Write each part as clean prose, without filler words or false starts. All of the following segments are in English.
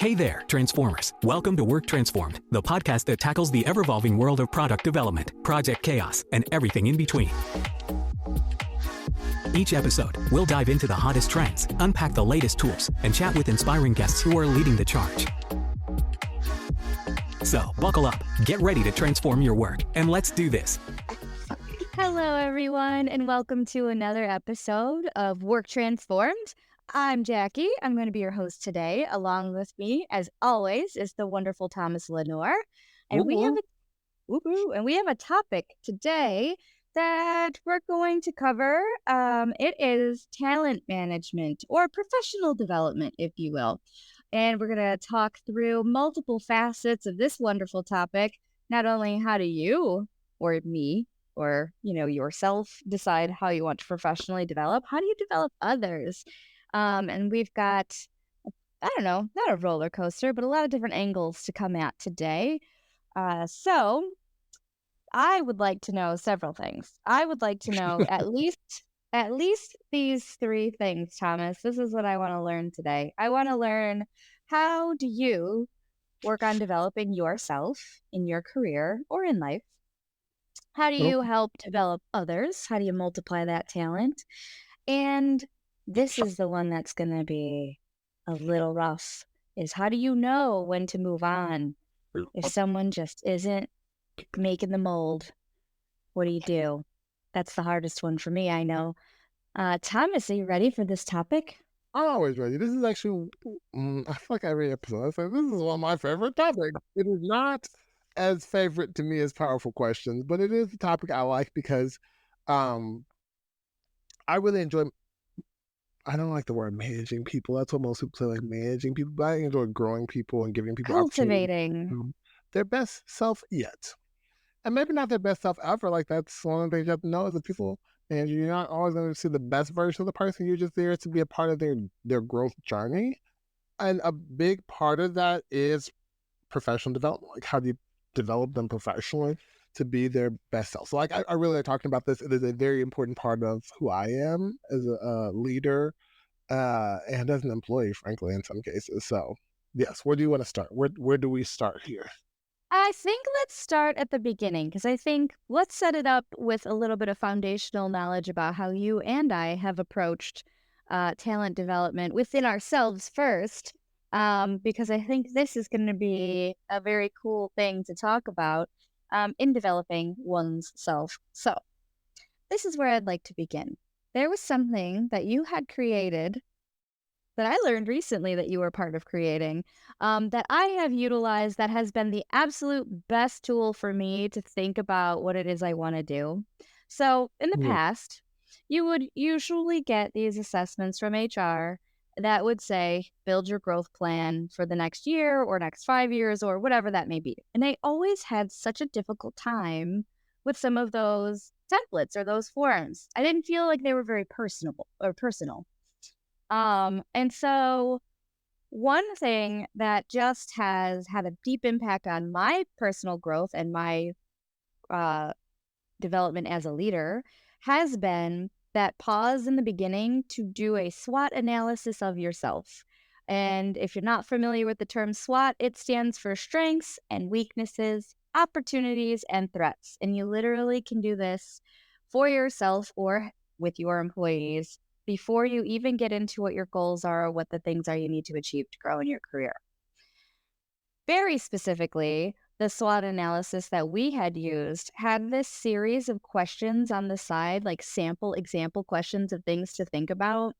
Hey there, Transformers. Welcome to Work Transformed, the podcast that tackles the ever-evolving world of product development, project chaos, and everything in between. Each episode, we'll dive into the hottest trends, unpack the latest tools, and chat with inspiring guests who are leading the charge. So, buckle up, get ready to transform your work, and let's do this. Hello, everyone, and welcome to another episode of Work Transformed. I'm Jackie. I'm going to be your host today. Along with me, as always, is the wonderful Thomas Lenore. And we have a topic today that we're going to cover. It is talent management or professional development, if you will. And we're going to talk through multiple facets of this wonderful topic. Not only how do you or me or, yourself decide how you want to professionally develop, how do you develop others? And we've got, not a roller coaster, but a lot of different angles to come at today. So I would like to know several things. I would like to know at least these three things, Thomas. This is what I want to learn today. I want to learn, how do you work on developing yourself in your career or in life? How do you help develop others? How do you multiply that talent? And this is the one that's going to be a little rough, is how do you know when to move on? If someone just isn't making the mold, what do you do? That's the hardest one for me, I know. Thomas, are you ready for this topic? I'm always ready. This is actually, I feel like every episode I say, this is one of my favorite topics. It is not as favorite to me as powerful questions, but it is a topic I like because I really enjoy, I don't like the word managing people. That's what most people say, like managing people, but I enjoy growing people and giving people cultivating their best self yet. And maybe not their best self ever. Like, that's one of the things you have to know is that people, and you're not always going to see the best version of the person. You're just there to be a part of their growth journey. And a big part of that is professional development. Like, how do you develop them professionally to be their best self? So, like, I really like talking about this. It is a very important part of who I am as a leader and as an employee, frankly, in some cases. So, yes, where do you want to start? Where do we start here? I think let's start at the beginning, because I think let's set it up with a little bit of foundational knowledge about how you and I have approached talent development within ourselves first, because I think this is going to be a very cool thing to talk about in developing one's self. So this is where I'd like to begin. There was something that you had created that I learned recently that you were part of creating, that I have utilized, that has been the absolute best tool for me to think about what it is I want to do. So in the past, you would usually get these assessments from HR that would say, build your growth plan for the next year or next 5 years or whatever that may be. And I always had such a difficult time with some of those templates or those forms. I didn't feel like they were very personal. And so one thing that just has had a deep impact on my personal growth and my development as a leader has been that pause in the beginning to do a SWOT analysis of yourself. And if you're not familiar with the term SWOT, it stands for strengths and weaknesses, opportunities and threats. And you literally can do this for yourself or with your employees before you even get into what your goals are or what the things are you need to achieve to grow in your career. Very specifically, the SWOT analysis that we had used had this series of questions on the side, like sample example questions of things to think about.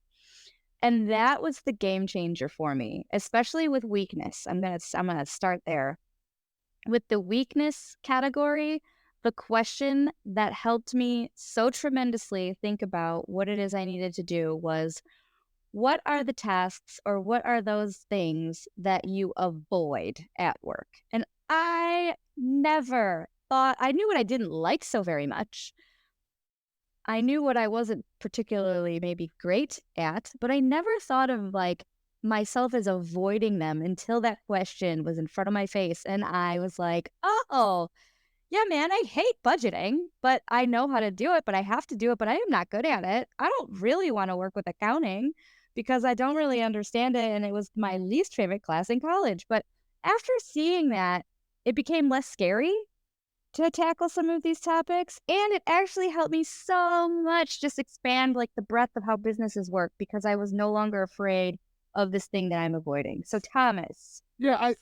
And that was the game changer for me, especially with weakness. I'm gonna start there. With the weakness category, the question that helped me so tremendously think about what it is I needed to do was, what are the tasks or what are those things that you avoid at work? And I never thought, I knew what I didn't like so very much. I knew what I wasn't particularly maybe great at, but I never thought of like myself as avoiding them until that question was in front of my face. And I was like, oh, yeah, man, I hate budgeting, but I know how to do it, but I have to do it, but I am not good at it. I don't really want to work with accounting. because I don't really understand it. And it was my least favorite class in college. But after seeing that, it became less scary to tackle some of these topics. And it actually helped me so much just expand like the breadth of how businesses work because I was no longer afraid of this thing that I'm avoiding. So, Thomas. Yeah,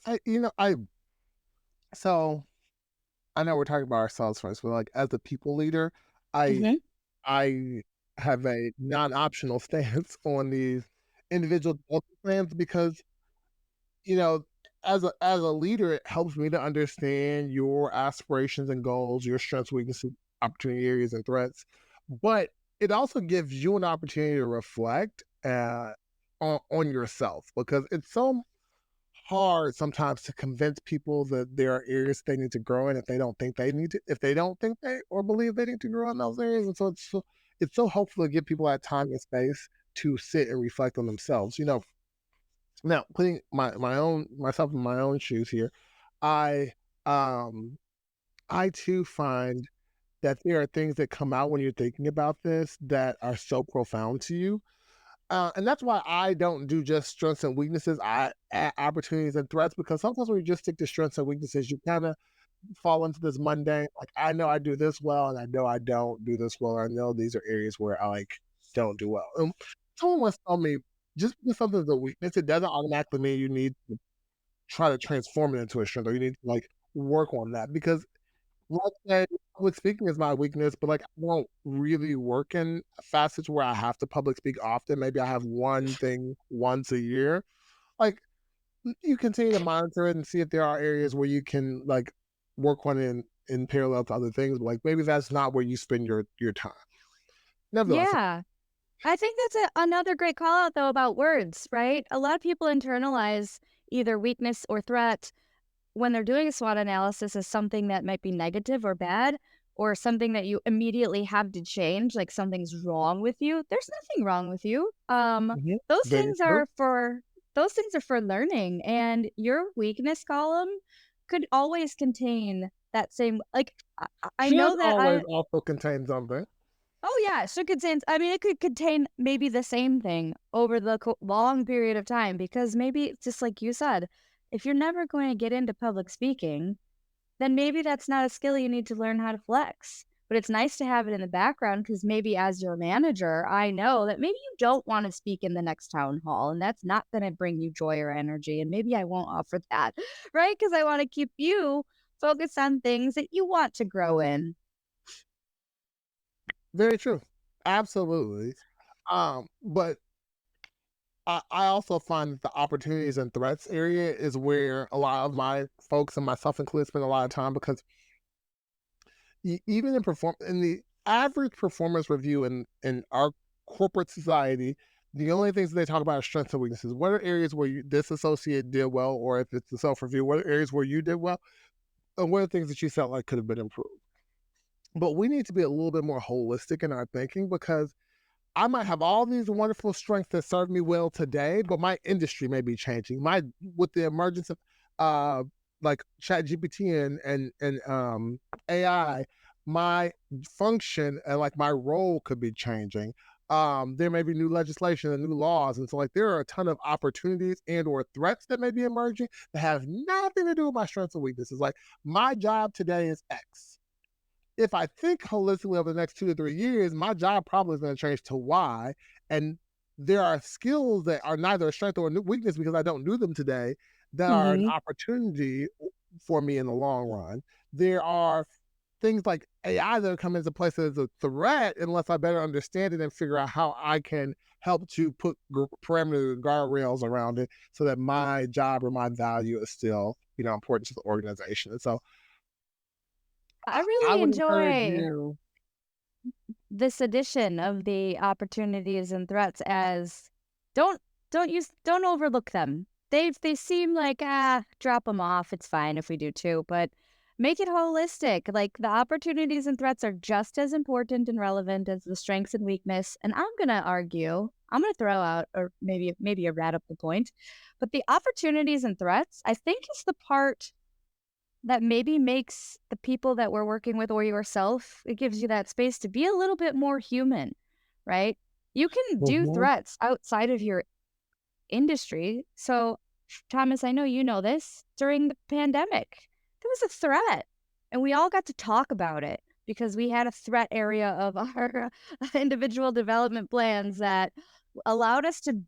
so I know we're talking about ourselves first, but like as a people leader, I Hmm. I have a non-optional stance on these individual development plans because, you know, as a leader, it helps me to understand your aspirations and goals, your strengths, weaknesses, opportunity areas, and threats. But it also gives you an opportunity to reflect on yourself because it's so hard sometimes to convince people that there are areas they need to grow in if they don't think they or believe they need to grow in those areas. And so it's so helpful to give people that time and space to sit and reflect on themselves. Now putting my own myself in my own shoes here, I um I too find that there are things that come out when you're thinking about this that are so profound to you. And that's why I don't do just strengths and weaknesses. I add opportunities and threats because sometimes when you just stick to strengths and weaknesses, you kind of fall into this mundane. Like I know I do this well, and I know I don't do this well. Or I know these are areas where I like don't do well. And someone once told me just because something's a weakness, it doesn't automatically mean you need to try to transform it into a strength, or you need to like work on that because let's say public speaking is my weakness, but like I won't really work in facets where I have to public speak often. Maybe I have one thing once a year. Like you continue to monitor it and see if there are areas where you can like work on it in parallel to other things. But like maybe that's not where you spend your time. Nevertheless, Yeah. I think that's another great call out, though, about words, right? A lot of people internalize either weakness or threat when they're doing a SWOT analysis as something that might be negative or bad, or something that you immediately have to change, like something's wrong with you. There's nothing wrong with you. mhm, Those very things true. are for those things are for learning, and your weakness column could always contain that same like I Should know that always I also contain something. Oh, yeah, so contains I mean, it could contain maybe the same thing over the long period of time because maybe, just like you said, if you're never going to get into public speaking, then maybe that's not a skill you need to learn how to flex. But it's nice to have it in the background because maybe as your manager, I know that maybe you don't want to speak in the next town hall, and that's not going to bring you joy or energy. And maybe I won't offer that, right? Because I want to keep you focused on things that you want to grow in. Very true. Absolutely. But I also find that the opportunities and threats area is where a lot of my folks and myself included spend a lot of time because even in the average performance review in our corporate society, the only things that they talk about are strengths and weaknesses. What are areas where this associate did well, or if it's a self review, what are areas where you did well, and what are things that you felt like could have been improved? But we need to be a little bit more holistic in our thinking because I might have all these wonderful strengths that serve me well today, but my industry may be changing. My with the emergence of uh like Chat GPT and AI, my function and like my role could be changing. There may be new legislation and new laws. And so like there are a ton of opportunities and or threats that may be emerging that have nothing to do with my strengths and weaknesses. Like my job today is X. If I think holistically over the next 2 to 3 years, my job probably is going to change to Y. And there are skills that are neither a strength or a weakness because I don't do them today that are an Mhm. opportunity for me in the long run. There are things like AI that come into place as a threat unless I better understand it and figure out how I can help to put parameters and guardrails around it so that my job or my value is still, important to the organization. And so I I really would encourage enjoy you. this edition of the opportunities and threats as don't don't overlook them. They seem like drop them off. It's fine if we do too, but make it holistic. Like the opportunities and threats are just as important and relevant as the strengths and weakness. And I'm gonna throw out or maybe a radical point, but the opportunities and threats I think is the part that maybe makes the people that we're working with or yourself, it gives you that space to be a little bit more human, right? You can do Mhm. threats outside of your industry. So, Thomas, I know you know this. During the pandemic, there was a threat, and we all got to talk about it because we had a threat area of our individual development plans that allowed us to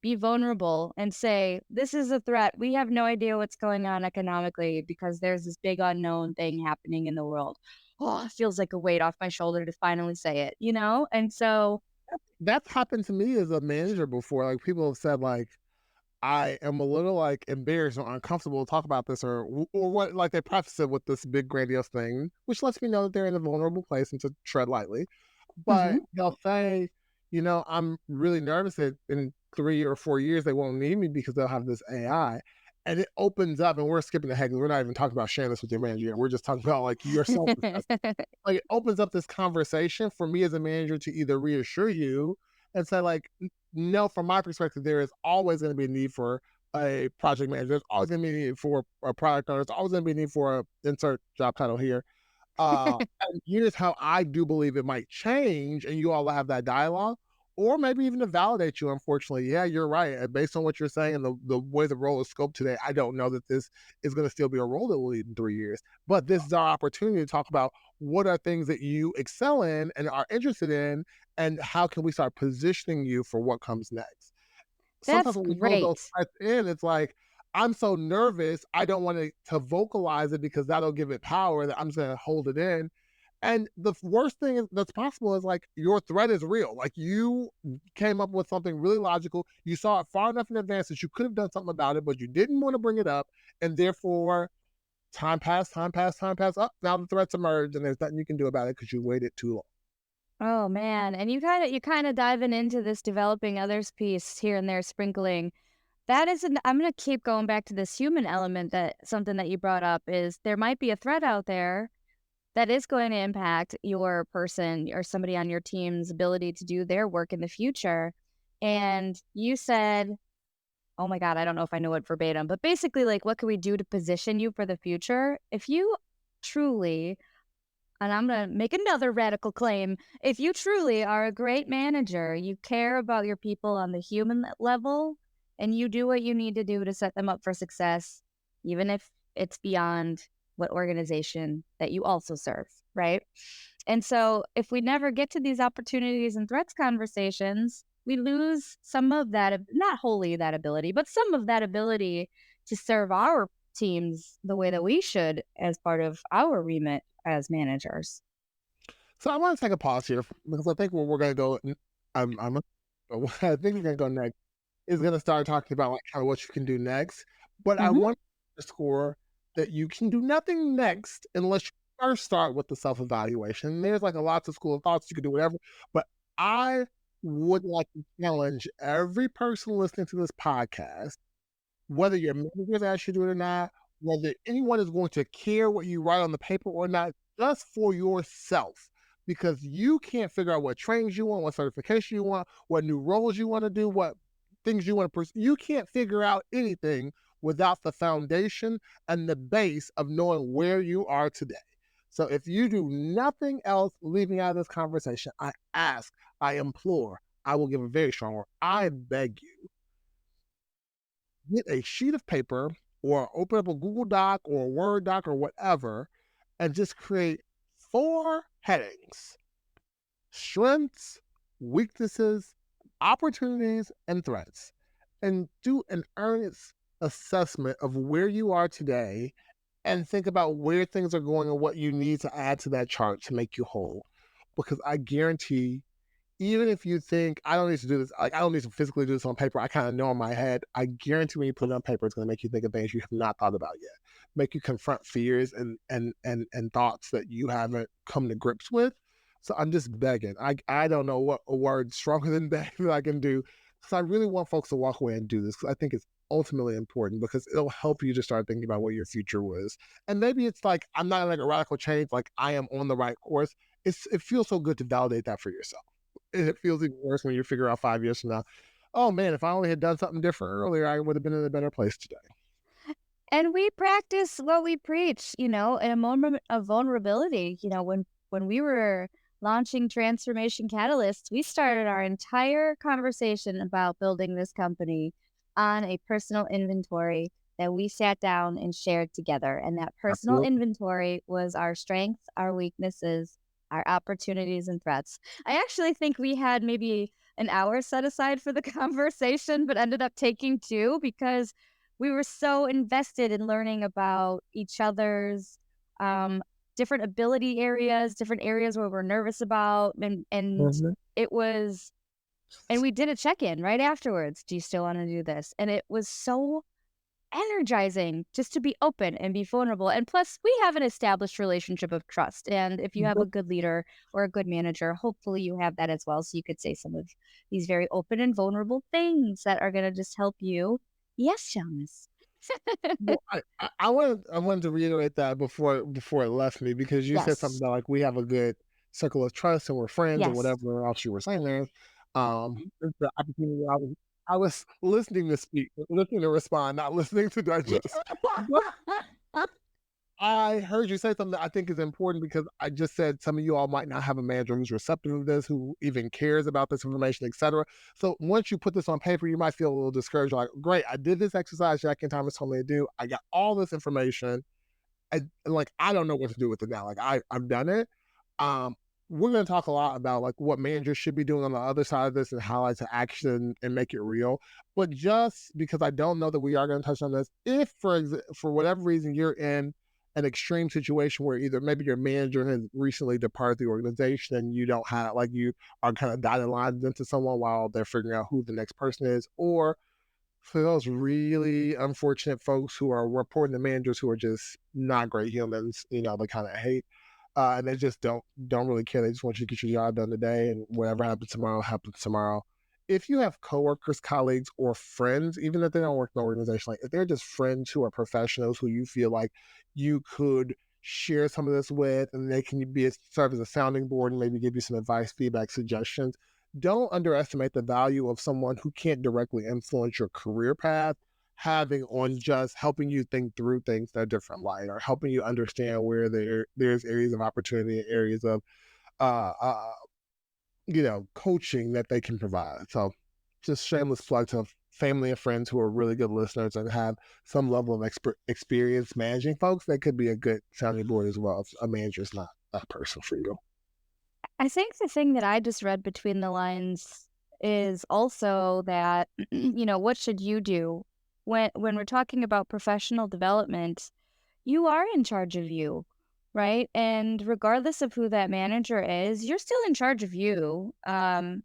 be vulnerable and say, this is a threat. We have no idea what's going on economically because there's this big unknown thing happening in the world. Oh, it feels like a weight off my shoulder to finally say it, you know? And so, That's happened to me as a manager before. Like people have said, like I am a little like embarrassed or uncomfortable to talk about this, or what. Like they preface it with this big grandiose thing, which lets me know that they're in a vulnerable place and to tread lightly. But mhm. they'll say, I'm really nervous that in 3 or 4 years they won't need me because they'll have this AI. And it opens up, and we're skipping ahead because we're not even talking about sharing this with your manager yet. We're just talking about like yourself. Like it opens up this conversation for me as a manager to either reassure you and say, like, no, from my perspective, there is always going to be a need for a project manager. There's always going to be a need for a product owner. There's always going to be a need for a insert job title here. And here's how I do believe it might change, and you all have that dialogue, or maybe even to validate you. Unfortunately, yeah, you're right. Based on what you're saying and the way the role is scoped today, I don't know that this is going to still be a role that will lead in 3 years. But this is our opportunity to talk about what are things that you excel in and are interested in, and how can we start positioning you for what comes next. Sometimes That's when we build those great. threats in, it's like, I'm so nervous, I don't want to vocalize it because that'll give it power that I'm just gonna hold it in. And the worst thing that's possible is like your threat is real. Like you came up with something really logical. You saw it far enough in advance that you could have done something about it, but you didn't want to bring it up. And therefore, time passed, time passed, time passed. Up now the threats emerged, and there's nothing you can do about it because you waited too long. Oh man, and you kind of diving into this developing others piece here and there, sprinkling. That is an I'm gonna keep going back to this human element that something that you brought up is there might be a threat out there that is going to impact your person or somebody on your team's ability to do their work in the future. And you said, oh my God, I don't know if I know it verbatim, but basically, like, what can we do to position you for the future? If you truly, and I'm going to make another radical claim, if you truly are a great manager, you care about your people on the human level, and you do what you need to do to set them up for success, even if it's beyond what organization that you also serve, right? And so if we never get to these opportunities and threats conversations, we lose some of that, not wholly that ability, but some of that ability to serve our teams the way that we should as part of our remit as managers. So I want to take a pause here because I think where we're gonna go, but what I think we're gonna go next is gonna start talking about like kind of what you can do next. But I Hmm. want to score that you can do nothing next unless you first start with the self-evaluation. There's like a lots of school of thoughts, you can do whatever, but I would like to challenge every person listening to this podcast, whether your managers ask you to do it or not, whether anyone is going to care what you write on the paper or not, just for yourself. Because you can't figure out what trainings you want, what certification you want, what new roles you want to do, what things you want to pursue. You can't figure out anything without the foundation and the base of knowing where you are today. So if you do nothing else leaving out of this conversation, I ask, I implore, I will give a very strong word. I beg you, get a sheet of paper or open up a Google Doc or a Word doc or whatever and just create 4 headings: strengths, weaknesses, opportunities, and threats. And do an earnest assessment of where you are today and think about where things are going and what you need to add to that chart to make you whole. Because I guarantee, even if you think I don't need to do this, like I don't need to physically do this on paper, I kind of know in my head, I guarantee when you put it on paper, it's going to make you think of things you have not thought about yet, make you confront fears and thoughts that you haven't come to grips with. So I'm just begging. I don't know what a word stronger than beg that I can do, because I really want folks to walk away and do this, because I think it's ultimately important, because it'll help you to start thinking about what your future was. And maybe it's like I'm not like a radical change, like I am on the right course. It feels so good to validate that for yourself. And it feels even worse when you figure out 5 years from now, "Oh, man, if I only had done something different earlier, I would have been in a better place today." And we practice what we preach, in a moment of vulnerability. When we were launching Transformation Catalyst, we started our entire conversation about building this company on a personal inventory that we sat down and shared together. And that personal Absolutely. inventory was our strengths, our weaknesses, our opportunities, and threats. I actually think we had maybe an hour set aside for the conversation, but ended up taking 2 because we were so invested in learning about each other's um, different ability areas, different areas where we're nervous about, and Mhm. it was, and we did a check-in right afterwards. Do you still want to do this? And it was so energizing just to be open and be vulnerable. And plus, we have an established relationship of trust. And if you have a good leader or a good manager, hopefully you have that as well. So you could say some of these very open and vulnerable things that are going to just help you. Yes, Jonas. Well, I wanted to reiterate that before it left me, because you said something Yes. about like we have a good circle of trust and we're friends or Yes. whatever else you were saying there. It's the opportunity I was listening to speak, listening to respond, not listening to digest. But I heard you say something that I think is important, because I just said some of you all might not have a manager who's receptive to this, who even cares about this information, etc. So once you put this on paper, you might feel a little discouraged. Like, great, I did this exercise Jack and Thomas told me to do. I got all this information. I don't know what to do with it now. Like I've done it. Um, we're going to talk a lot about like what managers should be doing on the other side of this and highlight to action and make it real. But just because I don't know that we are going to touch on this, if for whatever reason you're in an extreme situation where either maybe your manager has recently departed the organization and you don't have, like, you are kind of dotted lines into someone while they're figuring out who the next person is, or for those really unfortunate folks who are reporting to managers who are just not great humans, they kind of hate, and they just don't really care. They just want you to get your job done today, and whatever happens tomorrow happens tomorrow. If you have coworkers, colleagues, or friends, even if they don't work in the organization, like if they're just friends who are professionals who you feel like you could share some of this with, and they can serve as a sounding board and maybe give you some advice, feedback, suggestions, don't underestimate the value of someone who can't directly influence your career path having on just helping you think through things in a different light, or helping you understand where there's areas of opportunity, areas of uh, uh coaching that they can provide. So just shameless plug to family and friends who are really good listeners and have some level of experience managing folks. That could be a good sounding board as well if a manager's not that person for you. I think the thing that I just read between the lines is also that, what should you do when we're talking about professional development? You are in charge of you, right? And regardless of who that manager is, you're still in charge of you. And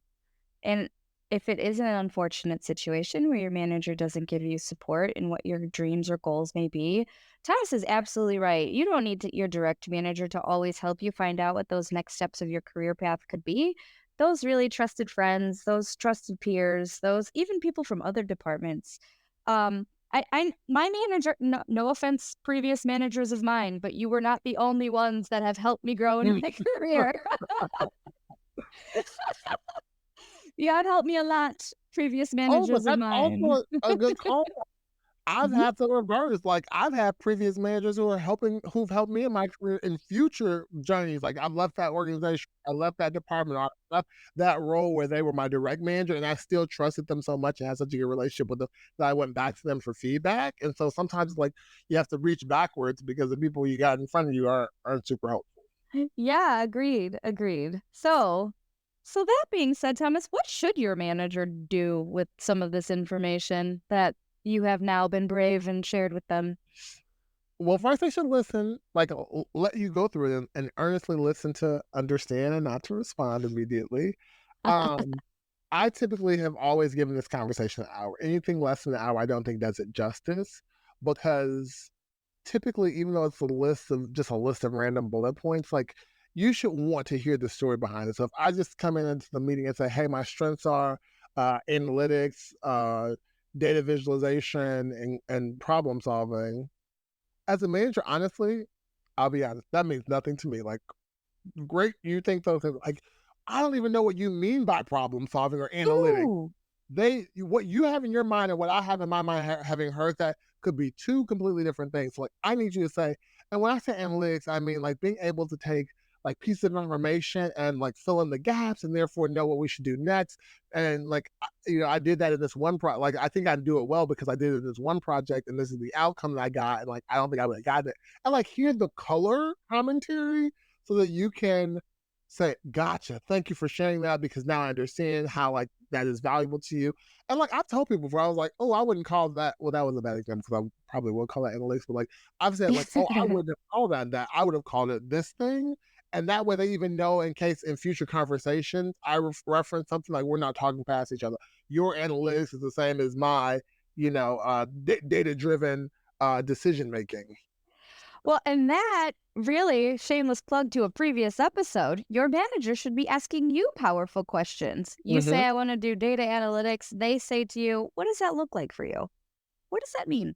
if it is an unfortunate situation where your manager doesn't give you support in what your dreams or goals may be, Thomas is absolutely right. You don't need your direct manager to always help you find out what those next steps of your career path could be. Those really trusted friends, those trusted peers, those even people from other departments. My manager, no offense, previous managers of mine, but you were not the only ones that have helped me grow in my career. You had helped me a lot, previous Oh, but managers of that's mine. also a good call. I've Mhm. had the reverse. Like I've had previous managers who've helped me in my career in future journeys. Like I've left that organization, I left that department, I left that role where they were my direct manager, and I still trusted them so much and had such a good relationship with them that I went back to them for feedback. And so sometimes like you have to reach backwards because the people you got in front of you aren't super helpful. Yeah, agreed. So that being said, Thomas, what should your manager do with some of this information that you have now been brave and shared with them? Well, first they should listen, like let you go through it and earnestly listen to understand and not to respond immediately. Um, I typically have always given this conversation an hour. Anything less than an hour, I don't think does it justice, because typically, even though it's a list of random bullet points, like you should want to hear the story behind it. So if I just come into the meeting and say, "Hey, my strengths are analytics, data visualization, and problem solving," as a manager, honestly, I'll be honest, that means nothing to me. Like, great, you think those things. Like, I don't even know what you mean by problem solving or analytics. Ooh. What you have in your mind and what I have in my mind, having heard that, could be two completely different things. Like, I need you to say, and when I say analytics, I mean like being able to take like pieces of information and like fill in the gaps and therefore know what we should do next. And like, I did that in this one project. Like, I think I do it well because I did it in this one project and this is the outcome that I got. And like, I don't think I would have gotten it. And like, here's the color commentary so that you can say, gotcha, thank you for sharing that because now I understand how like that is valuable to you. And like, I've told people before, I was like, oh, I wouldn't call that, well, that was a bad example because I probably would call that analytics, but like, I've said like, oh, I wouldn't have called that. I would have called it this thing. And that way they even know in case in future conversations, I reference something like we're not talking past each other. Your analytics is the same as my, data-driven decision making. Well, and that really, shameless plug to a previous episode, your manager should be asking you powerful questions. You say, I want to do data analytics. They say to you, what does that look like for you? What does that mean?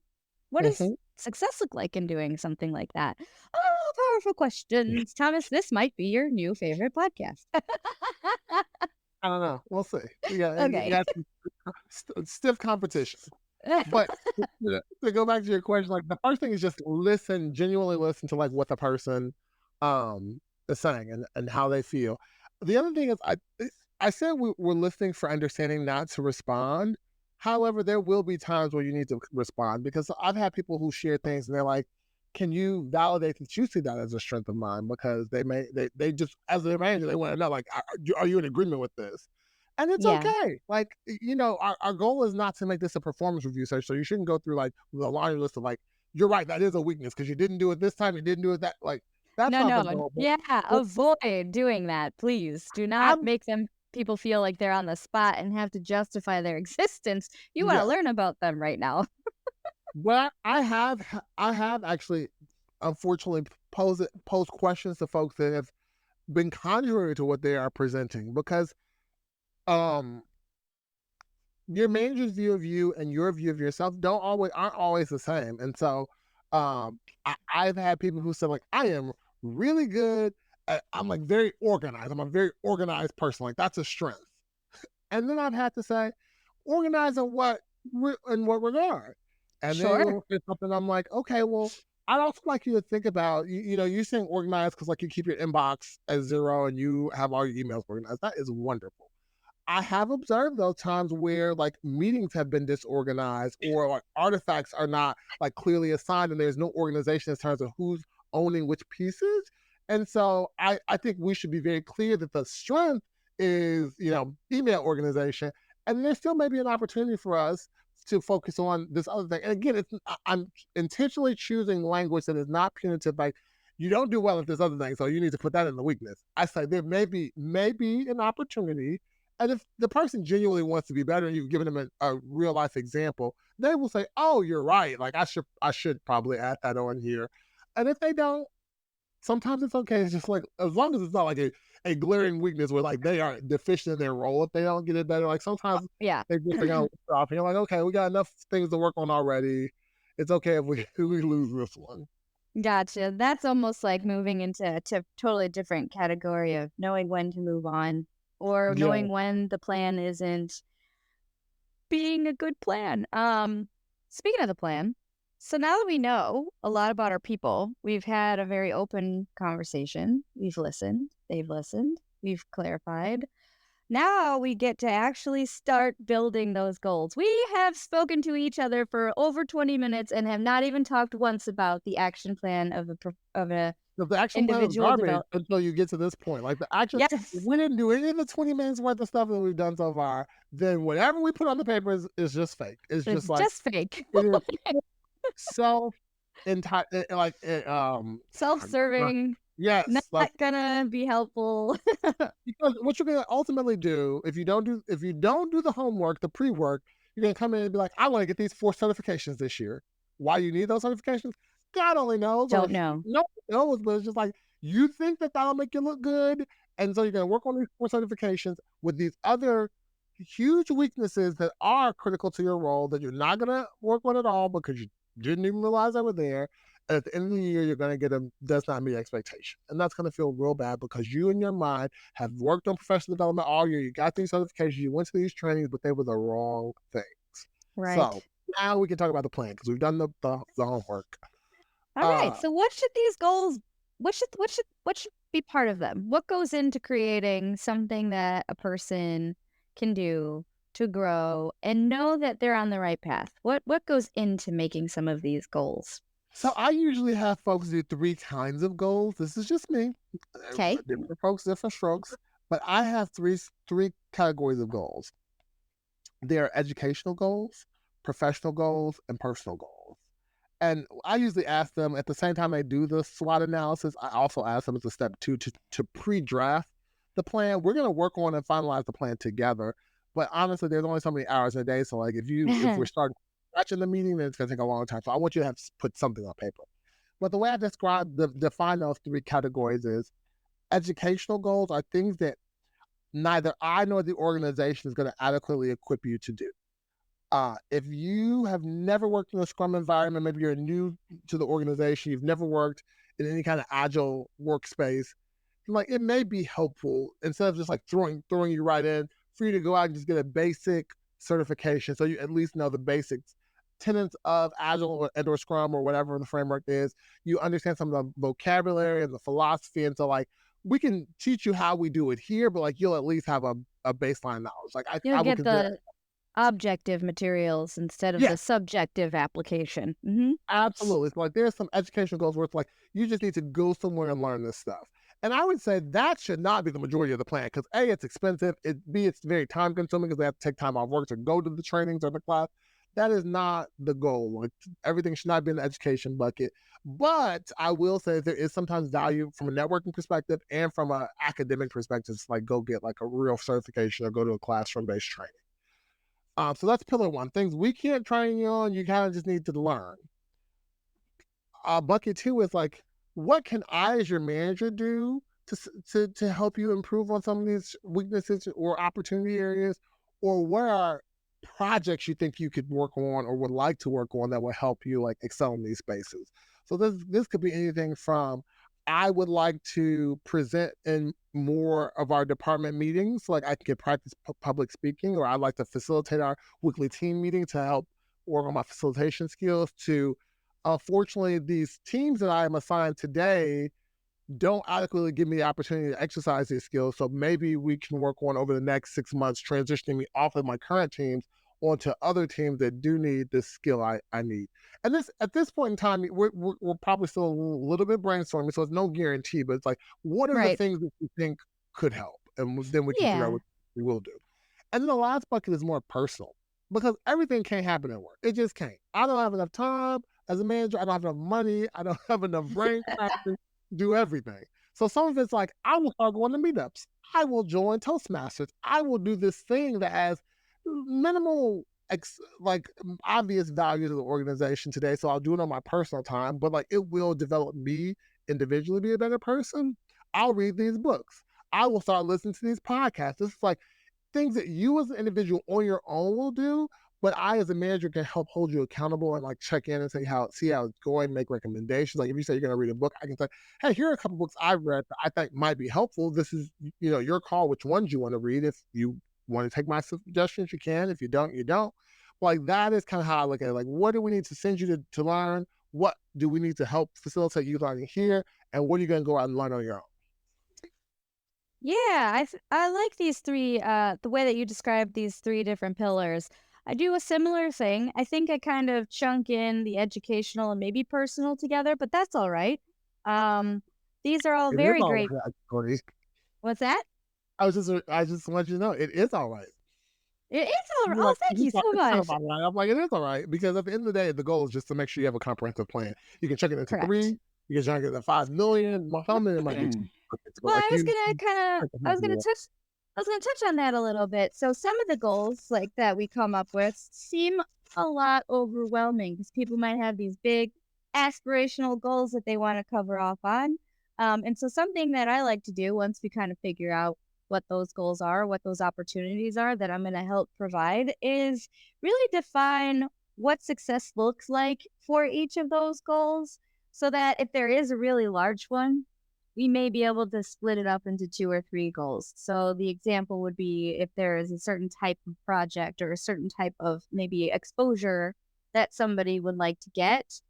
What does success look like in doing something like that? Oh, powerful questions. Thomas, this might be your new favorite podcast. I don't know. We'll see. Yeah, okay. You got stiff competition. But to go back to your question, like the first thing is just genuinely listen to like what the person is saying and how they feel. The other thing is I said we're listening for understanding, not to respond. However, there will be times where you need to respond because I've had people who share things and they're like, can you validate that you see that as a strength of mine? Because they just, as a manager, they want to know, like, are you in agreement with this? And it's okay. Like, our goal is not to make this a performance review session. So you shouldn't go through like the laundry list of like, you're right, that is a weakness because you didn't do it this time, you didn't do it that. Like, that's not the goal. Avoid doing that, please. Do not make people feel like they're on the spot and have to justify their existence. You want to learn about them right now. Well, I have actually, unfortunately, posed questions to folks that have been contrary to what they are presenting because your manager's view of you and your view of yourself aren't always the same. And so I've had people who said like, I am really good I'm like very organized. I'm a very organized person. Like that's a strength. And then I've had to say, organize in what regard? And then you'll say something, I'm like, okay, well, I'd also like you to think about, you're saying organized because like you keep your inbox at 0 and you have all your emails organized. That is wonderful. I have observed those times where like meetings have been disorganized or like artifacts are not like clearly assigned and there's no organization in terms of who's owning which pieces. And so I think we should be very clear that the strength is, email organization. And there still may be an opportunity for us to focus on this other thing. And again, I'm intentionally choosing language that is not punitive, like you don't do well at this other thing, so you need to put that in the weakness. I say there may be an opportunity. And if the person genuinely wants to be better and you've given them a real life example, they will say, oh, you're right. Like I should probably add that on here. And if they don't, sometimes it's okay. It's just like, as long as it's not like a glaring weakness where like they are deficient in their role, if they don't get it better, like sometimes they just go off and you're like, okay, we got enough things to work on already. It's okay if we lose this one. Gotcha. That's almost like moving into a totally different category of knowing when to move on or knowing when the plan isn't being a good plan. Speaking of the plan, so now that we know a lot about our people, we've had a very open conversation. We've listened. They've listened. We've clarified. Now we get to actually start building those goals. We have spoken to each other for over 20 minutes and have not even talked once about the action plan of a the action plan is garbage until you get to this point. Like the action, if we didn't do any of the 20 minutes worth of stuff that we've done so far, then whatever we put on the paper is just fake. It's just fake. It is self-serving. Yes, not gonna be helpful. Because what you're gonna ultimately do if you don't do the homework, the pre-work, you're gonna come in and be like, I want to get these 4 certifications this year. Why you need those certifications? God only knows. Don't know. No one knows, but it's just like you think that'll make you look good, and so you're gonna work on these 4 certifications with these other huge weaknesses that are critical to your role that you're not gonna work on at all because you didn't even realize they were there. And at the end of the year, you're going to get them does not meet expectation. And that's going to feel real bad because you in your mind have worked on professional development all year. You got these certifications, you went to these trainings, but they were the wrong things. Right. So now we can talk about the plan because we've done the homework. All right. So what should these goals, what should be part of them? What goes into creating something that a person can do to grow and know that they're on the right path? What goes into making some of these goals? So I usually have folks do 3 kinds of goals. This is just me. Okay. Different folks, different strokes. But I have three categories of goals. There are educational goals, professional goals, and personal goals. And I usually ask them at the same time they do the SWOT analysis. I also ask them as a step 2 to pre-draft the plan. We're going to work on and finalize the plan together. But honestly, there's only so many hours in a day. So like if we're starting scratching the meeting, then it's going to take a long time. So I want you to have put something on paper. But the way I define those 3 categories is educational goals are things that neither I nor the organization is going to adequately equip you to do. If you have never worked in a Scrum environment, maybe you're new to the organization, you've never worked in any kind of agile workspace, like it may be helpful instead of just like throwing you right in for you to go out and just get a basic certification so you at least know the basics tenets of agile or Scrum or whatever the framework is. You understand some of the vocabulary and the philosophy, and so like we can teach you how we do it here, but like you'll at least have a baseline knowledge. Like You'll I would get consider the objective materials instead of yeah, the subjective application. absolutely. It's like there's some educational goals where it's like you just need to go somewhere and learn this stuff. And I would say that should not be the majority of the plan because A, it's expensive. B, it's very time consuming because they have to take time off work to go to the trainings or the class. That is not the goal. Like everything should not be in the education bucket. But I will say there is sometimes value from a networking perspective and from an academic perspective. It's like go get like a real certification or go to a classroom-based training. So that's pillar 1. Things we can't train you on, you kind of just need to learn. Bucket 2 is like, what can I as your manager do to help you improve on some of these weaknesses or opportunity areas? Or what are projects you think you could work on or would like to work on that will help you like excel in these spaces? So this could be anything from I would like to present in more of our department meetings, like I can practice public speaking, or I'd like to facilitate our weekly team meeting to help work on my facilitation skills. To unfortunately, these teams that I am assigned today don't adequately give me the opportunity to exercise these skills. So maybe we can work on over the next 6 months transitioning me off of my current teams onto other teams that do need this skill I need. And this at this point in time, we're probably still a little bit brainstorming, so it's no guarantee. But it's like, what are the Right. things that you think could help, and then we can figure out Yeah. what we will do. And then the last bucket is more personal because everything can't happen at work. It just can't. I don't have enough time as a manager. I don't have enough money. I don't have enough brain capacity to do everything. So some of it's like I will start going to meetups. I will join Toastmasters. I will do this thing that has minimal obvious value to the organization today. So I'll do it on my personal time, but like it will develop me individually be a better person. I'll read these books. I will start listening to these podcasts. This is like things that you as an individual on your own will do, but I as a manager can help hold you accountable and like check in and see how it's going, make recommendations. Like if you say you're gonna read a book, I can say, hey, here are a couple books I've read that I think might be helpful. This is your call which ones you want to read. If you want to take my suggestions, you can. If you don't, you don't. Like that is kind of how I look at it. Like what do we need to send you to learn? What do we need to help facilitate you learning here? And what are you gonna go out and learn on your own? Yeah, I like these 3, the way that you described these 3 different pillars. I do a similar thing. I think I kind of chunk in the educational and maybe personal together, but that's all right. These are all It is very all great. right, Cody. What's that? I just want you to know it is all right. It is all right. You're Oh, like, thank you so it's kind much. of all right. I'm like, it is all right. Because at the end of the day, the goal is just to make sure you have a comprehensive plan. You can check it into 3, Correct. you can check it into 5 million, how many it might be. But Well, like I was gonna kind of, have to do that. I was gonna touch on that a little bit. So some of the goals like that we come up with seem a lot overwhelming because people might have these big aspirational goals that they want to cover off on. And so something that I like to do once we kind of figure out what those goals are, what those opportunities are that I'm going to help provide is really define what success looks like for each of those goals so that if there is a really large one, we may be able to split it up into 2 or 3 goals. So the example would be if there is a certain type of project or a certain type of maybe exposure that somebody would like to get,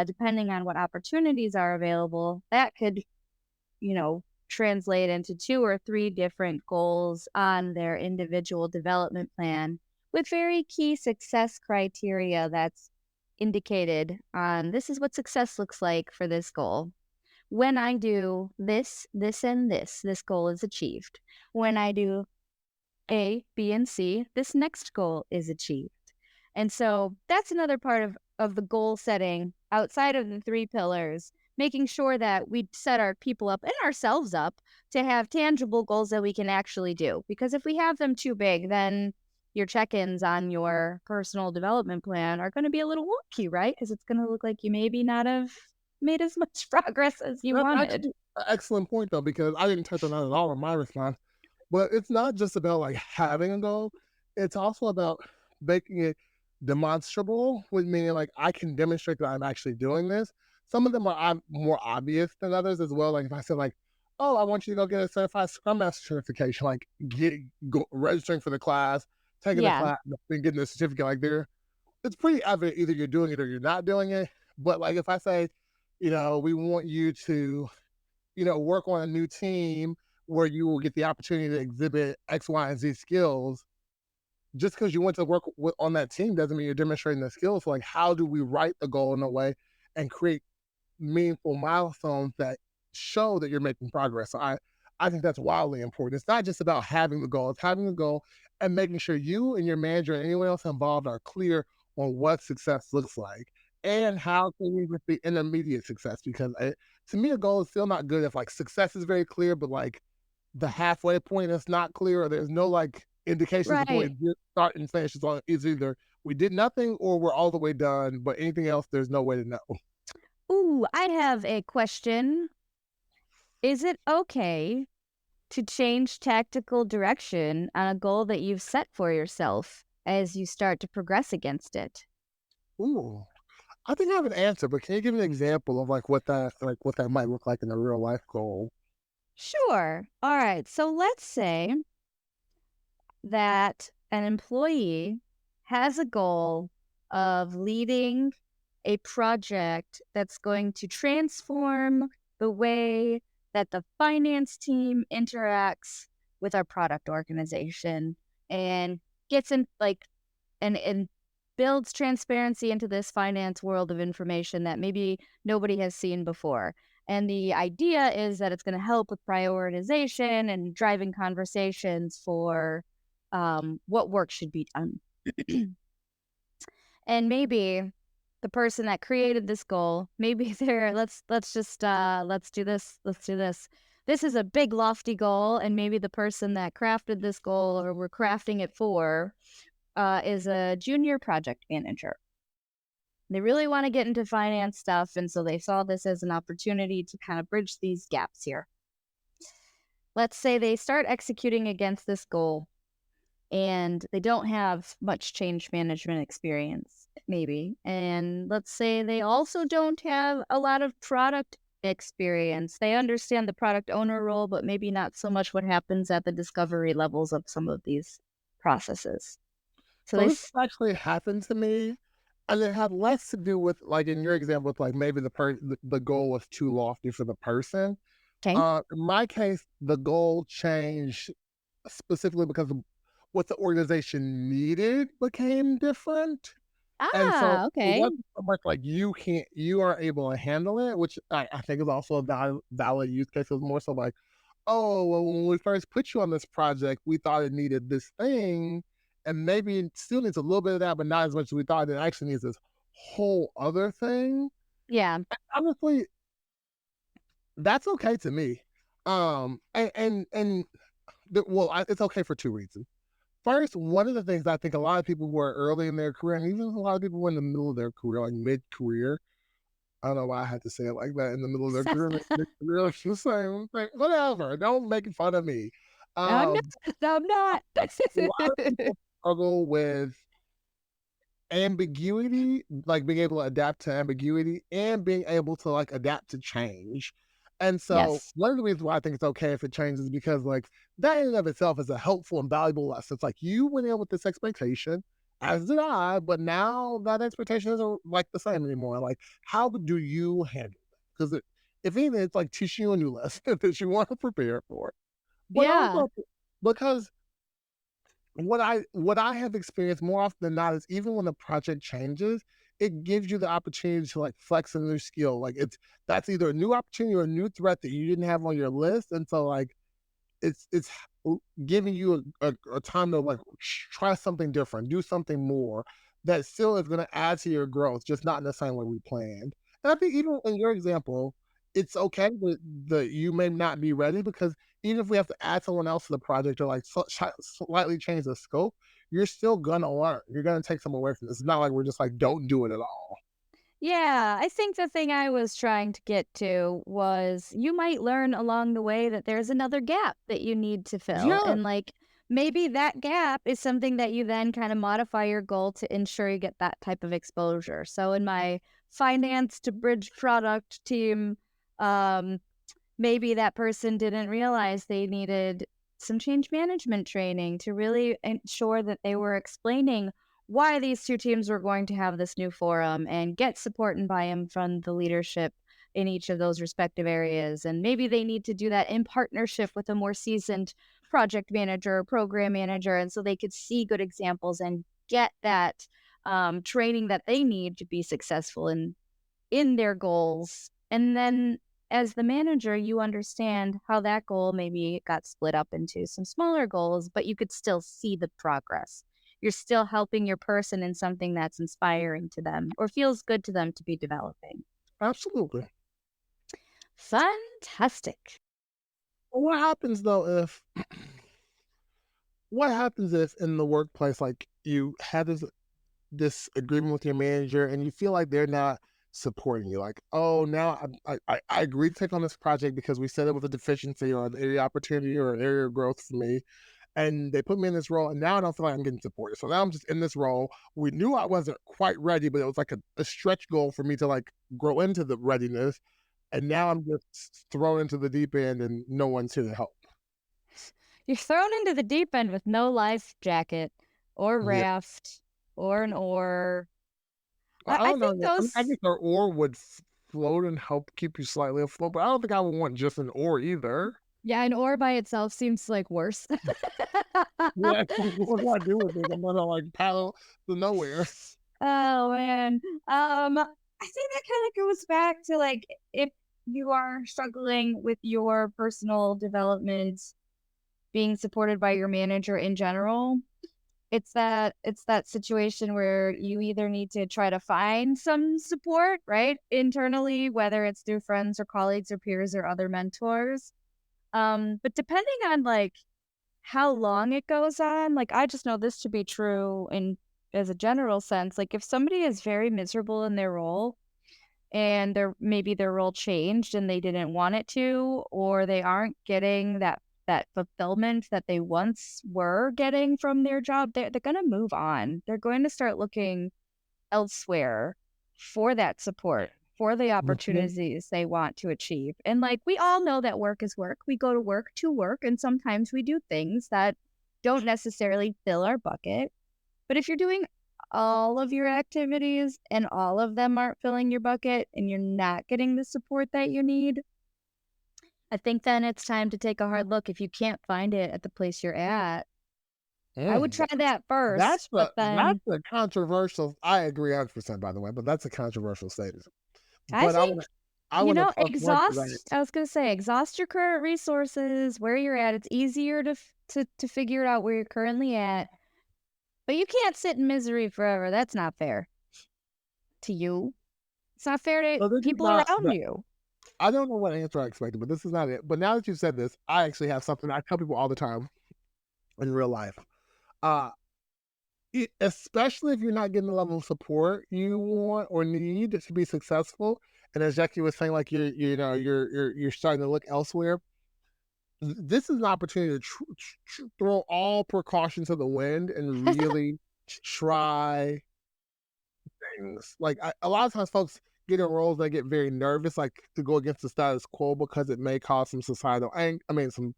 depending on what opportunities are available, that could, translate into 2 or 3 different goals on their individual development plan with very key success criteria that's indicated on this is what success looks like for this goal. When I do this, this, and this goal is achieved. When I do A, B, and C, this next goal is achieved. And so that's another part of the goal setting outside of the 3 pillars, making sure that we set our people up and ourselves up to have tangible goals that we can actually do. Because if we have them too big, then your check-ins on your personal development plan are going to be a little wonky, right? Because it's going to look like you maybe not have made as much progress as you That's wanted. actually an excellent point, though, because I didn't touch on that at all in my response. But it's not just about like having a goal; it's also about making it demonstrable, which meaning like I can demonstrate that I'm actually doing this. Some of them are more obvious than others as well. Like if I said like, "Oh, I want you to go get a certified Scrum Master certification," like registering for the class, taking the Yeah. class, and getting the certificate. Like it's pretty evident either you're doing it or you're not doing it. But like if I say, we want you to, work on a new team where you will get the opportunity to exhibit X, Y, and Z skills. Just because you went to work on that team doesn't mean you're demonstrating the skills. So like, how do we write the goal in a way and create meaningful milestones that show that you're making progress? So I think that's wildly important. It's not just about having the goal; it's having the goal and making sure you and your manager and anyone else involved are clear on what success looks like and how can we with the intermediate success. Because to me, a goal is still not good if like success is very clear, but like the halfway point is not clear, or there's no like indications Right. between start and finish. It's either we did nothing or we're all the way done, but anything else, there's no way to know. Ooh, I have a question. Is it okay to change tactical direction on a goal that you've set for yourself as you start to progress against it? Ooh, I think I have an answer, but can you give me an example of what that might look like in a real life goal? Sure. All right. So let's say that an employee has a goal of leading a project that's going to transform the way that the finance team interacts with our product organization and gets in like and builds transparency into this finance world of information that maybe nobody has seen before. And the idea is that it's going to help with prioritization and driving conversations for what work should be done. And maybe the person that created this goal, maybe they're let's do this, let's do this. This is a big lofty goal, and maybe the person that crafted this goal or we're crafting it for is a junior project manager. They really want to get into finance stuff, and so they saw this as an opportunity to kind of bridge these gaps here. Let's say they start executing against this goal and they don't have much change management experience, maybe. And let's say they also don't have a lot of product experience. They understand the product owner role, but maybe not so much what happens at the discovery levels of some of these processes. So So this actually happened to me, and it had less to do with like in your example, with like maybe the goal was too lofty for the person. okay. In my case, the goal changed specifically because of what the organization needed became different. And so it Okay. wasn't so much like you are able to handle it, which I think is also a valid use case. It was more so like, oh, well, when we first put you on this project, we thought it needed this thing, and maybe it still needs a little bit of that, but not as much as we thought. It actually needs this whole other thing. Yeah. Honestly, that's okay to me. It's okay for two reasons. First, one of the things I think a lot of people who are early in their career, and even a lot of people who are in the middle of their career, like mid-career, I don't know why I had to say it like that, in the middle of their career, mid-career, it's the same thing. Whatever, don't make fun of me. I'm not. Um, I'm not. a lot of people struggle with ambiguity, like being able to adapt to ambiguity and being able to like adapt to change. And so Yes. one of the reasons why I think it's okay if it changes is because like that in and of itself is a helpful and valuable lesson. It's like you went in with this expectation, as did I, but now that expectation isn't like the same anymore. Like, how do you handle that? Because if anything, it's like teaching you a new lesson that you want to prepare for. But Yeah. also because what I have experienced more often than not is even when the project changes, it gives you the opportunity to like flex a new skill. Like that's either a new opportunity or a new threat that you didn't have on your list. And so like it's giving you a time to like try something different, do something more that still is going to add to your growth, just not in the same way we planned. And I think even in your example, it's okay that you may not be ready because even if we have to add someone else to the project or like slightly change the scope, you're still gonna learn. You're gonna take some away from this. It's not like we're just like don't do it at all. Yeah, I think the thing I was trying to get to was you might learn along the way that there's another gap that you need to fill. Yeah, And like maybe that gap is something that you then kind of modify your goal to ensure you get that type of exposure. So in my finance to bridge product team, um, maybe that person didn't realize they needed some change management training to really ensure that they were explaining why these two teams were going to have this new forum and get support and buy-in from the leadership in each of those respective areas. And maybe they need to do that in partnership with a more seasoned project manager or program manager. And so they could see good examples and get that training that they need to be successful in their goals. And then as the manager, you understand how that goal maybe got split up into some smaller goals, but you could still see the progress. You're still helping your person in something that's inspiring to them or feels good to them to be developing. absolutely. Fantastic. What happens though if what happens if in the workplace like you had this agreement with your manager and you feel like they're not supporting you, like, oh, now I agreed to take on this project because we said it was a deficiency or an area of opportunity or an area of growth for me, and they put me in this role and now I don't feel like I'm getting supported, so now I'm just in this role. We knew I wasn't quite ready, but it was like a stretch goal for me to like grow into the readiness, and now I'm just thrown into the deep end and no one's here to help. You're thrown into the deep end with no life jacket or Yeah, raft or an oar. I I don't know. think I mean, I those, guess our oar would float and help keep you slightly afloat, but I don't think I would want just an oar either. yeah, an oar by itself seems like worse. Yeah, what do I do with this? I'm gonna like paddle to nowhere. Oh man. I think that kind of goes back to like if you are struggling with your personal development being supported by your manager in general, it's that situation where you either need to try to find some support, right? Internally, whether it's through friends or colleagues or peers or other mentors. But depending on like how long it goes on, like, I just know this to be true in as a general sense, like, if somebody is very miserable in their role and their role changed and they didn't want it to, or they aren't getting that fulfillment that they once were getting from their job, they're gonna move on. They're going to start looking elsewhere for that support, for the Mhm. opportunities they want to achieve. And like we all know that work is work. We go to work, and sometimes we do things that don't necessarily fill our bucket. But if you're doing all of your activities and all of them aren't filling your bucket and you're not getting the support that you need, I think then it's time to take a hard look if you can't find it at the place you're at. I would Mm, try that that's first, but that's then a controversial. I agree 100%, by the way, but that's a controversial statement. I But think I want to plus one to that. I was gonna say, exhaust your current resources where you're at. It's easier to figure out where you're currently at, but you can't sit in misery forever. That's not fair to you. It's not fair to So this is people not. around you. I don't know what answer I expected, but this is not it. But now that you said this, I actually have something I tell people all the time in real life. Uh, especially if you're not getting the level of support you want or need to be successful, and as Jackie was saying, like you're starting to look elsewhere. This is an opportunity to throw all precautions to the wind and really try things. Like a lot of times, folks get in roles they get very nervous, like to go against the status quo because it may cause some societal some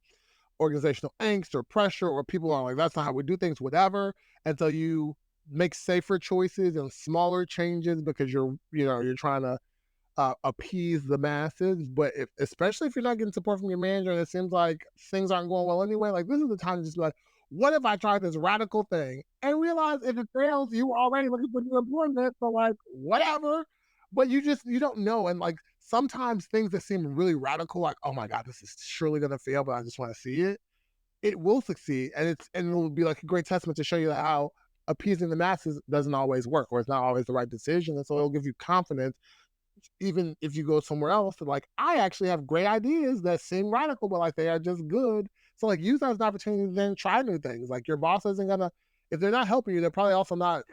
organizational angst or pressure, or people are like, that's not how we do things, whatever. And so you make safer choices and smaller changes because you're trying to appease the masses. But especially if you're not getting support from your manager and it seems like things aren't going well anyway, like this is the time to just be like, what if I tried this radical thing and realize if it fails, you were already looking for new employment, so like whatever. But you don't know. And like sometimes things that seem really radical, like, oh my God, this is surely gonna fail, but I just want to see it. It will succeed, and it'll be like a great testament to show you how appeasing the masses doesn't always work, or it's not always the right decision. And so it'll give you confidence, even if you go somewhere else. And like, I actually have great ideas that seem radical, but like they are just good. So like, use that as an opportunity to then try new things. Like your boss isn't gonna, if they're not helping you, they're probably also not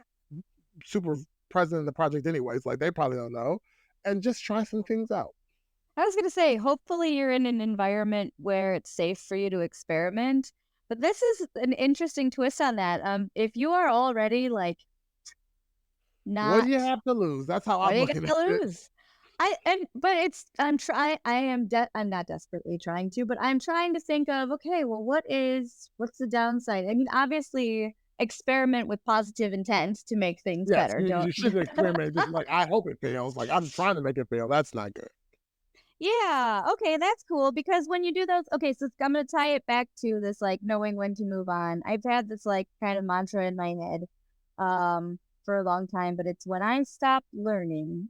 super present in the project anyways. Like they probably don't know, and just try some things out. I was going to say, hopefully you're in an environment where it's safe for you to experiment. But this is an interesting twist on that. If you are already like What not, do you have to lose? That's how what I'm do you looking get at to it. lose? I'm not desperately trying to, but I'm trying to think of, okay, well, what's the downside? I mean, obviously experiment with positive intent to make things Yes, better. you Don't. shouldn't experiment just like, I hope it fails. Like I'm trying to make it fail. That's not good. Yeah, okay, that's cool because when you do those, okay, so I'm gonna tie it back to this like knowing when to move on. I've had this like kind of mantra in my head for a long time, but it's when I stop learning,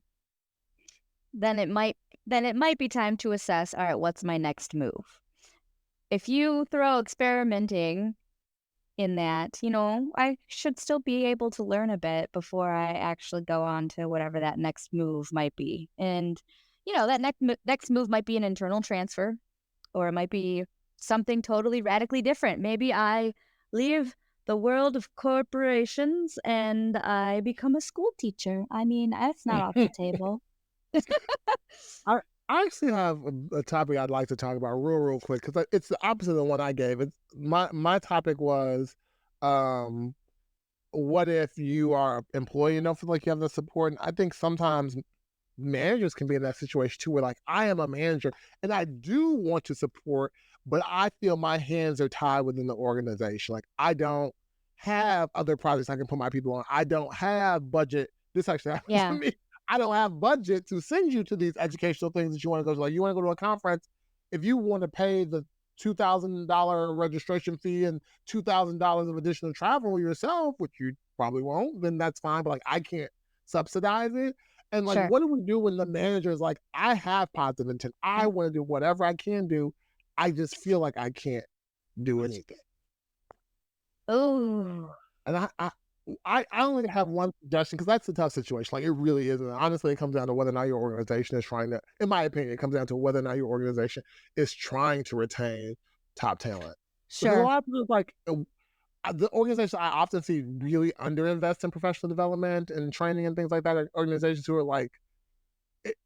then it might be time to assess, all right, what's my next move? If you throw experimenting in that, I should still be able to learn a bit before I actually go on to whatever that next move might be. And that next move might be an internal transfer, or it might be something totally radically different. Maybe I leave the world of corporations and I become a school teacher. I mean, that's not off the table. I I actually have a topic I'd like to talk about real quick because it's the opposite of the one I gave. It's my topic was, um, what if you are an employee and don't feel like you have the support? And I think sometimes managers can be in that situation too, where like I am a manager and I do want to support, but I feel my hands are tied within the organization. Like I don't have other projects I can put my people on. I don't have budget. This actually happens to Yeah. me. I don't have budget to send you to these educational things that you want to go to. Like you want to go to a conference, if you want to pay the $2,000 registration fee and $2,000 of additional travel yourself, which you probably won't, then that's fine. But like I can't subsidize it. And like, Sure. what do we do when the manager is like, I have positive intent. I want to do whatever I can do. I just feel like I can't do anything. Oh, And I only have one suggestion because that's a tough situation. Like it really is. And honestly, it comes down to whether or not your organization is trying to, in my opinion, it comes down to whether or not your organization is trying to retain top talent. Because a sure. lot of people like the organization I often see really underinvest in professional development and training and things like that are organizations who are like,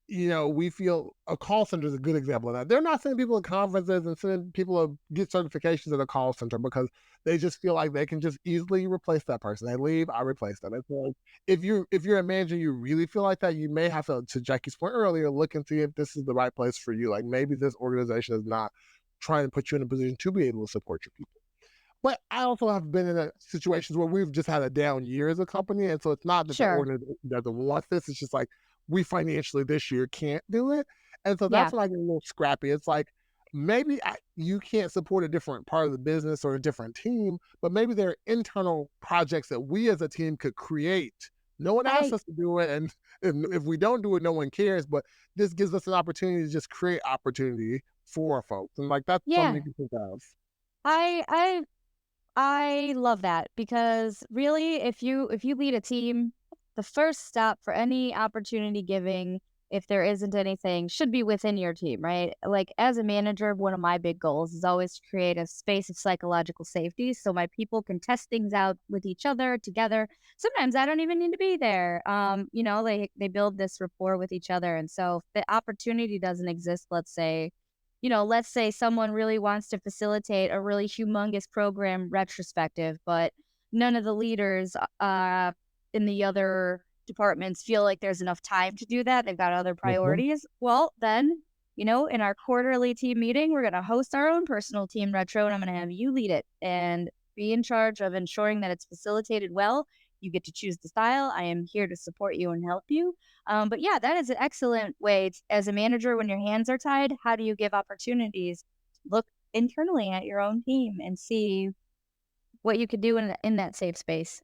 we feel a call center is a good example of that. They're not sending people to conferences and sending people to get certifications at a call center because they just feel like they can just easily replace that person. They leave, I replace them. It's like if you're a manager, you really feel like that, you may have to Jackie's point earlier, look and see if this is the right place for you. Like maybe this organization is not trying to put you in a position to be able to support your people. But I also have been in situations where we've just had a down year as a company. And so it's not that the Sure. organization doesn't want this. It's just like we financially this year can't do it. And so Yeah. that's when I get a little scrappy. It's like maybe you can't support a different part of the business or a different team, but maybe there are internal projects that we as a team could create. No one asks I us to do it. And if we don't do it, no one cares. But this gives us an opportunity to just create opportunity for folks. And like that's something yeah. you can think of. I I love that because really if you lead a team, the first step for any opportunity giving, if there isn't anything, should be within your team, right? Like as a manager, one of my big goals is always to create a space of psychological safety so my people can test things out with each other together. Sometimes I don't even need to be there. They build this rapport with each other. And so if the opportunity doesn't exist, let's say someone really wants to facilitate a really humongous program retrospective, but none of the leaders in the other departments feel like there's enough time to do that. They've got other Mhm. priorities. Well, then, in our quarterly team meeting, we're going to host our own personal team retro and I'm going to have you lead it and be in charge of ensuring that it's facilitated well. You get to choose the style. I am here to support you and help you. But yeah, that is an excellent way as a manager when your hands are tied. How do you give opportunities? Look internally at your own team and see what you could do in that safe space.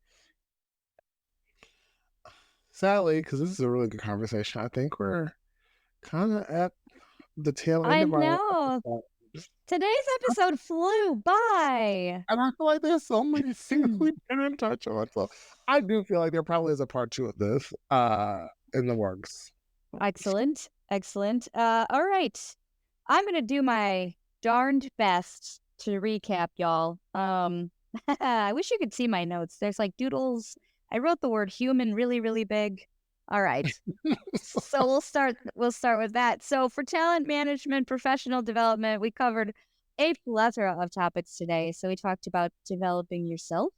Sadly, because this is a really good conversation, I think we're kind of at the tail end I of our know. episode. Today's episode flew by. And I feel like there's so many things we didn't touch on. So I do feel like there probably is a part 2 of this in the works. Excellent. Excellent. All right. I'm going to do my darned best to recap, y'all. I wish you could see my notes. There's like doodles. I wrote the word human really, really big. All right. So we'll start with that. So for talent management, professional development, we covered a plethora of topics today. So we talked about developing yourself,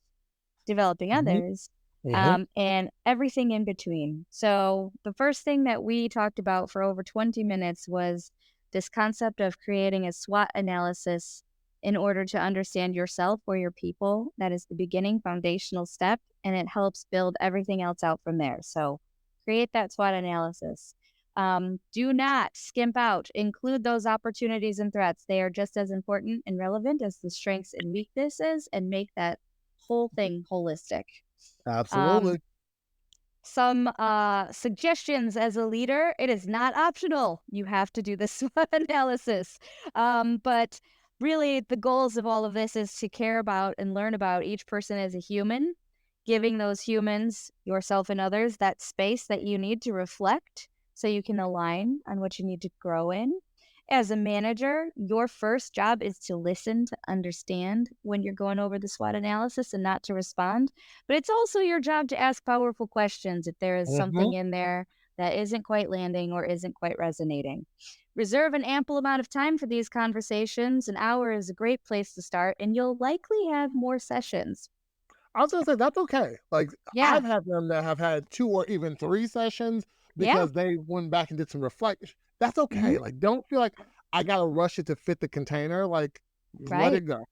developing others, and everything in between. So the first thing that we talked about for over 20 minutes was this concept of creating a SWOT analysis in order to understand yourself or your people. That is the beginning foundational step, and it helps build everything else out from there. So create that SWOT analysis. Do not skimp out. Include those opportunities and threats. They are just as important and relevant as the strengths and weaknesses, and make that whole thing holistic. Absolutely. Some suggestions as a leader: it is not optional. You have to do the SWOT analysis. But really, the goals of all of this is to care about and learn about each person as a human, giving those humans, yourself and others, that space that you need to reflect so you can align on what you need to grow in. As a manager, your first job is to listen, to understand when you're going over the SWOT analysis and not to respond. But it's also your job to ask powerful questions if there is something in there that isn't quite landing or isn't quite resonating. Reserve an ample amount of time for these conversations. An hour is a great place to start, and you'll likely have more sessions. I was going to say, that's okay. Like, I've had them that have had 2 or even 3 sessions because they went back and did some reflection. That's okay. Like, don't feel like I got to rush it to fit the container. Like, let it go.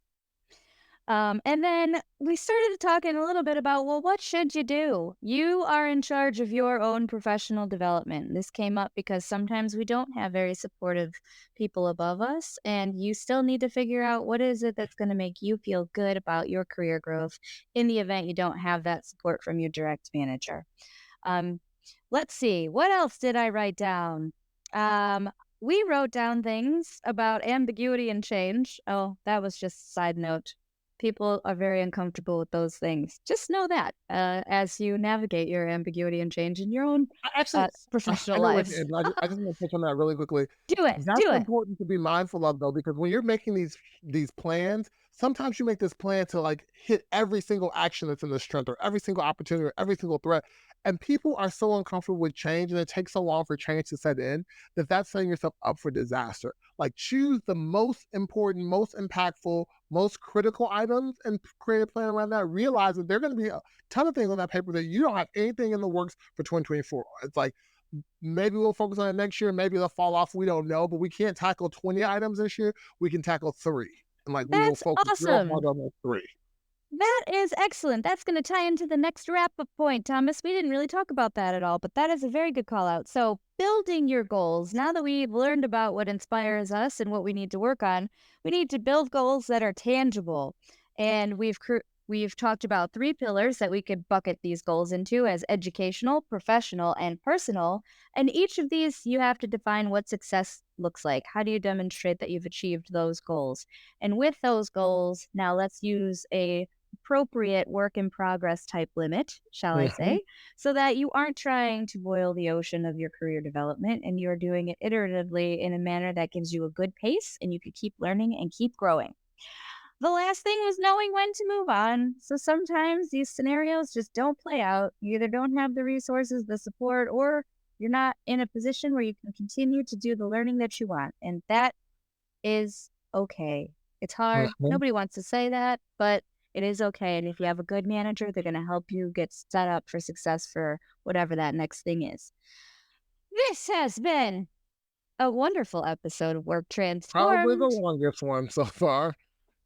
And then we started talking a little bit about, well, what should you do? You are in charge of your own professional development. This came up because sometimes we don't have very supportive people above us, and you still need to figure out what is it that's going to make you feel good about your career growth in the event you don't have that support from your direct manager. Let's see. What else did I write down? We wrote down things about ambiguity and change. Oh, that was just a side note. People are very uncomfortable with those things. Just know that as you navigate your ambiguity and change in your own professional lives. I just want to touch on that really quickly. Do it. That's important to be mindful of, though, because when you're making these plans, sometimes you make this plan to like hit every single action that's in the strength, or every single opportunity, or every single threat. And people are so uncomfortable with change, and it takes so long for change to set in, that's setting yourself up for disaster. Like, choose the most important, most impactful, most critical items and create a plan around that. Realize that there are going to be a ton of things on that paper that you don't have anything in the works for 2024. It's like, maybe we'll focus on it next year. Maybe they'll fall off. We don't know, but we can't tackle 20 items this year. We can tackle 3. And like, we will focus real hard on those 3. That is excellent. That's going to tie into the next wrap-up point, Thomas. We didn't really talk about that at all, but that is a very good call out. So building your goals. Now that we've learned about what inspires us and what we need to work on, we need to build goals that are tangible. And we've talked about 3 pillars that we could bucket these goals into as educational, professional, and personal. And each of these, you have to define what success looks like. How do you demonstrate that you've achieved those goals? And with those goals, now let's use a appropriate work in progress type limit, shall I say, so that you aren't trying to boil the ocean of your career development, and you're doing it iteratively in a manner that gives you a good pace and you can keep learning and keep growing. The last thing was knowing when to move on. So sometimes these scenarios just don't play out. You either don't have the resources, the support, or you're not in a position where you can continue to do the learning that you want. And that is okay. It's hard. Nobody wants to say that, but it is okay. And if you have a good manager, they're going to help you get set up for success for whatever that next thing is. This has been a wonderful episode of Work Transformed. Probably the longest one so far.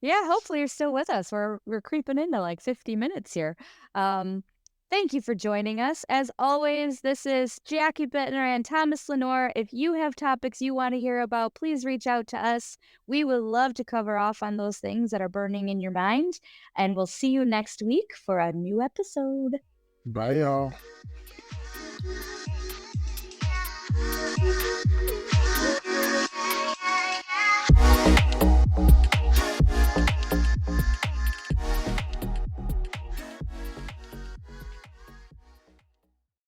Yeah, hopefully you're still with us. We're creeping into like 50 minutes here. Thank Thank you for joining us. As always, this is Jackie Bittner and Thomas Lenore. If you have topics you want to hear about, please reach out to us. We would love to cover off on those things that are burning in your mind. And we'll see you next week for a new episode. Bye, y'all.